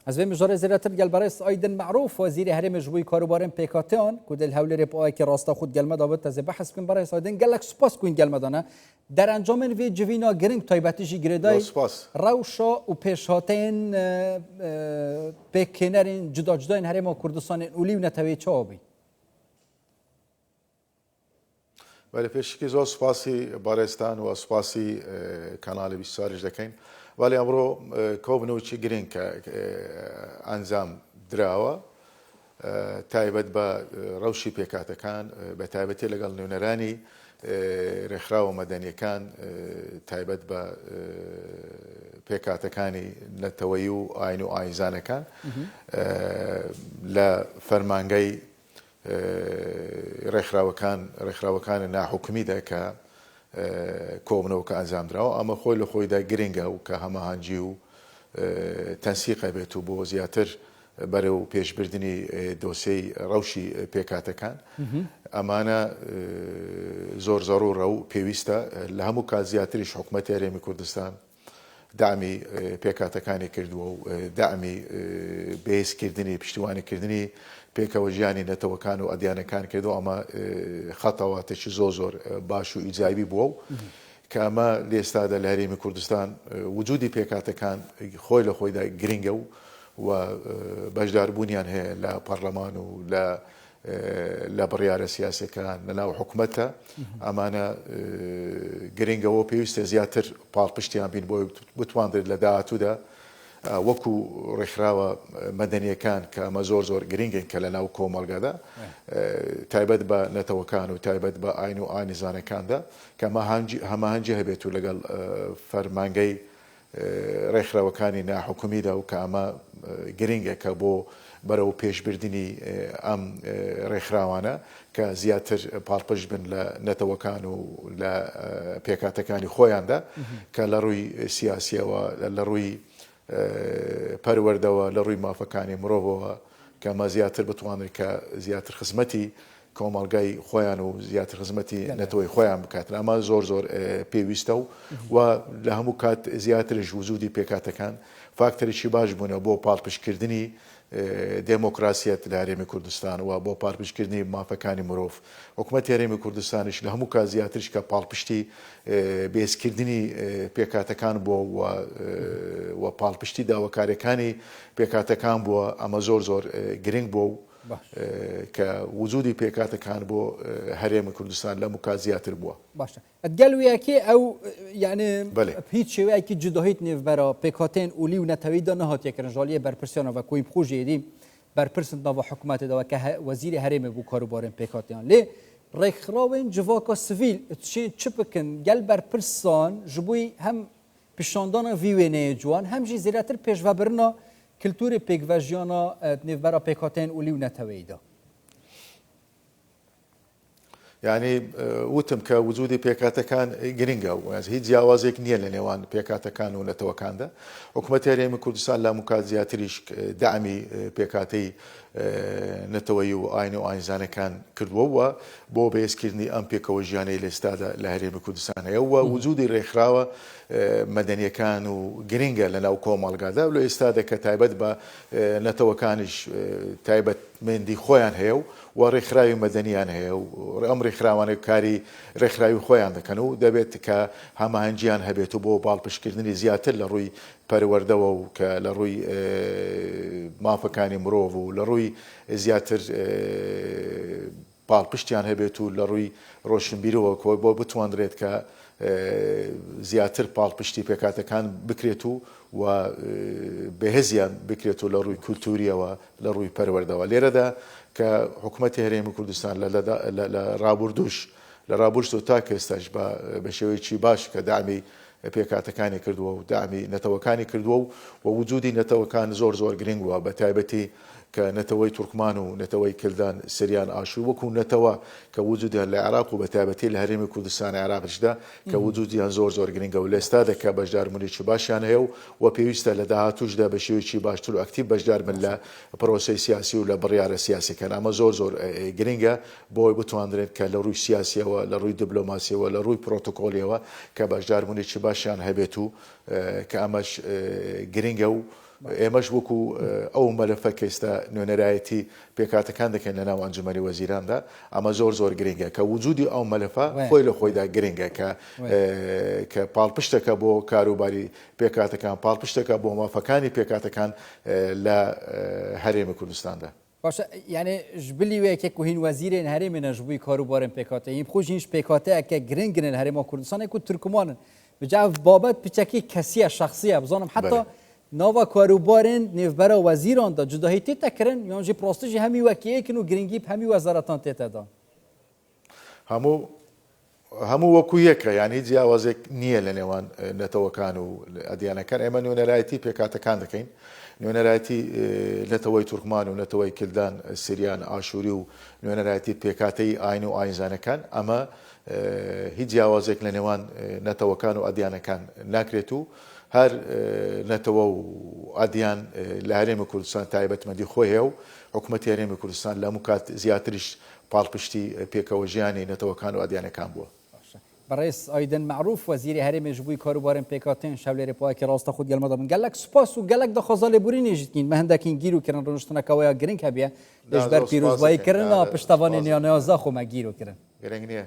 از به مجاری زیراتر گل برای آیدن معروف وزیر هرم جوی کاروبارم پیکاتیان کودل حول رپای که راستا خود گل مداوت تازه بحث کن برای آیدن گلک سپاس کن گل مدانه در انجام وی جوینا گرینگ تایباتیجی گردای روشا و پیشهاتین پیکنرین جدا جداین هرم کردستان اولی و نتوی چابی. ولی پیشکی زود سپاسی بارستان و سپاسی کانال بیشترش دکین. ولی امروز کوبنوچی گرین که انجام دراوه تایبت با روشی پیکات کان به تایبتی لگال نونرانی رخراو مدنی کان تایبت با پیکات کانی نتویو آینو آیزان کان ل فرمانگی رخراو کان نحکمی ده که کوبنو که انجام دراوه اما خویل خوی ده گرینگه و که همه هنجی و تنسیق بیتو بو زیاتر برای پیش بردنی دوسیه روشی پیکات کان امانه زور ضرور رو پیوسته لهمو که زیاترش حکومت ایرانی کردستان دعمی پیکات کانی کرد و دعمی بیس کردنی پشتوانی کردنی پیکاوجیانی نتوکان و ادیان کان کرد و اما خطواتش زور باش و ایجابی بود که اما لیستاد الهرمی کردستان وجودی پیکات کان خوی ده گرینگو و بجدار بنیان هي لا برلمان ولا لا بريار سياسي كان لا حكومتها امانه جرينجا و بيست زياتر بالبشتيان بين بو بتواندر لداتو دا وكو رخراوه مدنيه كان كما زور جرينجن كلا و كومالغادا تايبد با نتوكان وتايبد با عينو اني زانه كان دا كما هنجي هبيتو لقال فرمانجي رخراوكاني نا حكومي دا وكاما گرینگه که بو برای پیش بردنی ام رخراوانه که زیاتر پارپش بن لنتوکان و لپیکاتکانی خویانده که لروی سیاسی و لروی پرورده و لروی مافکانی مروبه که ما زیاتر بتوانه که زیاتر خدمتی کۆمەڵگای خۆیان و زیاتر خزمەتی نەتەوەی خۆیان بکاتن ئەمە زۆر پێویستە و لە هەموو کات زیاترش وجودی پێکاتەکان فاکتەرێکی باش بوونە بۆ پاڵپشتکردنی دموکراسیەت لە هەرێمی کوردستان و بۆ پاڵپشتکردنی مافەکانی مرۆڤ حکوومەتی هەرێمی کوردستانیش لە هەموو کات زیاترش کە پاڵپشتی بێزکردنی پێکاتەکان بووە و پاڵپشتی داواکاریەکانی پێکاتەکان بووە ئەمە زۆر گرنگ بوو که وجودی پیکاتکان بو هرم کردستان لمکا زیاتر بوا. باشه. ادگلویه که او یعنی هیچ شوی که جداهیت نیف برا پیکاتین اولی و نتوید نهات یک رجالیه برپرسیان و کوی بخوجی دیم برپرسند و حکومت دوا که وزیر هرم بو کاروبارن پیکاتیان لی رخراون جواکا سویل چه بکن گل برپرسان جبوی هم پیشاندان ویونه جوان هم جی زیراتر پیش و برنا کلتور پیکواژیانا نفبرا پیکاتین اولی و نتویدا. يعني وتم كوجودي بيكاتا كان جرينجا ويعني هي جوازك نيل لنوان بيكاتا كان ونتوكان ده حكومة هرم كردستان لا مكازياتريش دعمي بيكاتي نتويو آينو آين زانه كان كردوا بو بيسكرني أم بيكوجياني الاستاذ لهرم كردستان هو وجودي ريخراوة مدنية كان وجرينجا لنا وكوم الجادا ولو استاذ كتايبت با نتوكانش تايبت من دي خوان هيو ورخراوي مدنيان هيو أمر رخراوان كاري رخراوي خوان دكانو دبت كهم هنجيان هبيتو بو بالبشكرني زياتر لروي پرورده و که لروی مافکانی مروف و لروی زیاتر بالپشتیان هبیتو لروی روشنبیری و که با بتواندرید که زیاتر بالپشتی پیکاتکان بکریتو و بهزیان بکریتو لروی کلتوری و لروی پرورده و لیره ده که حکومت هرم کردستان لرابردوش تو تاک استاج به شوی چی باش که دعمی پیکاتەکانی کردووە و دامی نەتەوەکانی کردووە و وجودی نەتەوەکان زۆر گرنگ وە بە تایبەتی کە نەتەوەی تورکمان و نەتەوەی کلدان سریان ئاشوو وەکو نەتەوە کە وجودیان لە عێراق و بە تایبەتی لە هەرێمی کوردستانی عێراقشدا کە وجودیان زۆر گرنگە و لە ئێستا دەکا بەشداربوونێکی باشیان هەیە و پێویستە لە داهاتووشدا بە شێوەیەکی باشتر و ئەکتیڤ بەشدار بن لە پرۆسەی سیاسی و لە بڕیارە سیاسیەکان ئەمە زۆر گرنگە بۆی بتوانرێت کە لە ڕووی سیاسیەوە لە ڕووی دیبلۆماسیەوە لە ڕووی پرۆتۆکۆلیەوە کە بەشداربوونێکی باشیان هەبێت و کە ئەمەش گرنگە و ئێمەش وەکو ئەو مەلەفە کە ئێستا نوێنەرایەتی پێکاتەکان دەکەن لە ناو ئەنجومەنی وەزیراندا ئەمە زۆر گرنگە کە وجودی ئەو مەلەفە خۆی لە خۆیدا گرنگە کە پاڵپشتەکە بۆ کاروباری پێکاتەکان پاڵپشتەکە بۆ مافەکانی پێکاتەکان لە هەرێمی کوردستاندا. باشە یعنی ژبلی وەیەکێک و هین وەزیرên herêmê ne ji bo karûbarên PKT hîn xwe jî PKTeke giring in herêma Kurdistanê ku Tirkman in bi cav babet piçekî kesiye şexsiye bizanim heta nava karûbarên nêvbera wezîran da cudahîtî te kirin yan jî prostî jî hemî wekiyêkin û giringî hemî wezaratan tê te dan. هەموو وەکو یەکە یانی جیاوازێک نییە لە نێوان نەتەوەکان و ئەدیانەکان ئێمە نوێنەرایەتی پێکاتەکان دەکەین نوێنەرایەتی نەتەوەی تورکمان و نەتەوەی کلدان سریان ئاشووری و نوێنەرایەتی پێکاتەی ئاین و ئاینزانەکان ئەمە هیچ جیاوازێک لە نێوان نەتەوەکان و ئەدیانەکان ناکرێت و هەر نەتەوە و ئەدیان لە هەرێمی کوردستان تایبەتمەندی خۆی هەیە و حکوومەتی هەرێمی کوردستان لە هەموو کات زیاتریش پاڵپشتی پێکەوە ژیانی نەتەوەکان و ئەدیانەکان بووە. بەڕێز ئایدن معروف وەزیری هەرێمێ ji بووی کاروبارên PKTên şevlêrê payekê rasta xwe gelma dabin gelek spas û gelek daxwaza lêborînê jî dikîn me hindekîn gîr û kirin rûniştineka we ya giring hebiye ji ber pîrozbayî kirin a piştevanên ya neyaza xwe me gîr û kirin. Giring niye?